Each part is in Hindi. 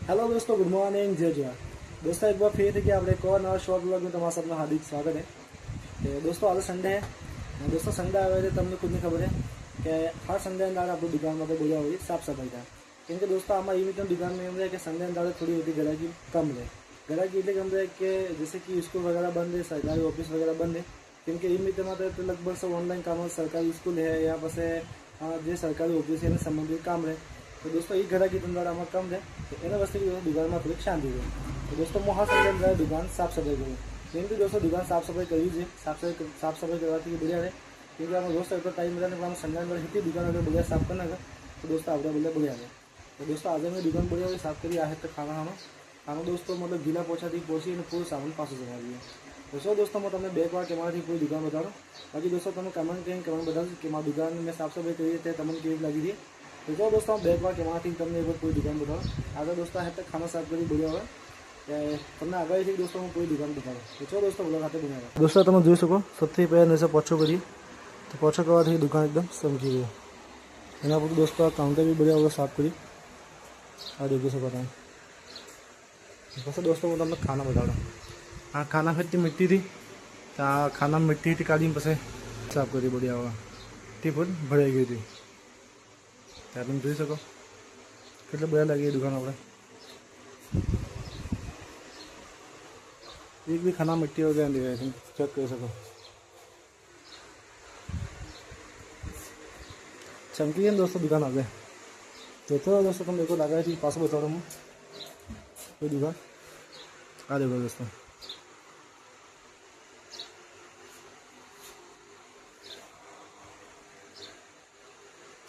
हेलो दोस्तों, गुड मॉर्निंग, जय जोहार। दोस्तों एक बार फिर कि આપણે એક નવા શોર્ટ બ્લોગ में તમારા सबનું हार्दिक स्वागत है। तो दोस्तों आज संडे है। दोस्तों संडे आवे तो તમને खुद खबर है कि हर संडे दाड़े अपनी दुकान में बोलिया हुई साफ सफाई था। क्योंकि दोस्तों आम ई रीते दुकान में एम रहे कि संडे दाड़े थोड़ी होती ग्राहकी कम रहे। ग्राहकी એટલે कम रहे कि जैसे कि स्कूल वगैरह बंद है, सरकारी ऑफिस वगैरह बंद है। क्योंकि ई रीते तो लगभग सब ऑनलाइन काम, सरकारी स्कूल है या पास जो सरकारी ऑफिस है संबंधित काम रहे। तो दोस्तों ये ग्राहकी धंधा में कम है। तो एना वस्ते दुकान में थोड़ी शांति रहे। तो दोस्तों मैं हाँ संडे दुकान साफ सफाई करूँ। क्योंकि दोस्तों दुकान साफ सफाई करवी है। साफ सफाई करवाથી बढ़िया रहे। क्योंकि आप दोस्तों एक टाइम मिला नहीं संडे अंदर हिती दुकान अगर बढ़िया साफ करना है तो दोस्तों आप बोले बढ़िया रहे। तो दोस्तों आज मैं दुकान बढ़िया हुई साफ करी आहे तो खाना खाना दोस्तों मतलब गीला पोछा थी पोछी पूरा सामान पास जमा दिए। तो सो दोस्तों मैं तमने बेक बार के पूरी दुकान बताऊँ। बाकी दोस्तों तुम कमेंट कमेंट बता कि मारी दुकान में साफ सफाई करी है तमने केवी लगी थी। तो जो दोस्तों बेक बार के तमने एक बार पूरी दुकान बताऊँ। आगे दोस्तों है तक खाना साफ करी बढ़िया हुआ तमने आगे थी दोस्तों मैं पूरी दुकान बताऊँ। तो चलो दोस्तों ब्लॉग हाथे बनाया दोस्तों तुम જોઈ શકો સૌથી પહેલાં ને પોછો કરી तो पोछो करवाથી दुकान एकदम चमकी गई। एना पर दोस्तों काउंटर भी बढ़िया साफ करी आ देखी सको तुम। बस दोस्तों मैं તમને खाना बताऊँ। हाँ खाना फेंकती मिट्टी थी तो खाना मिट्टी थी काढ़ी पसे साफ करी बढ़िया हुआ टी फूट भराई गई थी। ત્યાં તમે જોઈ શકો કેટલે बढ़िया लगी दुकान આપણે। एक भी खाना मिट्टी वगैरह नहीं है, चेक कर सको चमकी है दोस्तों दुकान आगे। तो चलो दोस्तों तुम देखो लगा थी पास बताओ मैं कोई दुकान आ देखो दोस्तों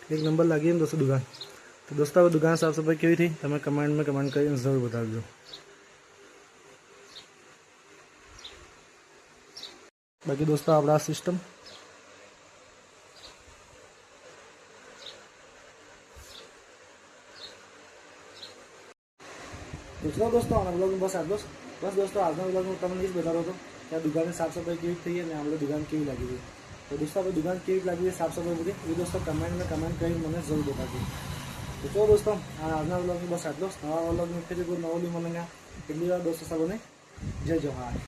एक नंबर लगी है दोस्तों दुकान। तो दोस्तों वो दुकान साफ सफाई केवी थी तमें कमेंट में कमेंट कर जरूर बताजो। बाकी दोस्तों अपना सिस्टम दूसरा दोस्तों आना ब्लॉग में बस दोस्तों आज ब्लॉग में तमने बता रहा था कि दुकान साफ सफाई केवी थी है हम दुकान केवी लगी थी। तो दोस्तों अपनी दुकान केवी लगी है साफ सफाई पूरी ये दोस्तों कमेंट में कमेंट कर मैंने जरूर बता दी। तो चलो दोस्तों आज ब्लॉग में बस नवा ब्लॉग में फिर नवली मन पहली बार दोस्तों सबने जय जोहार।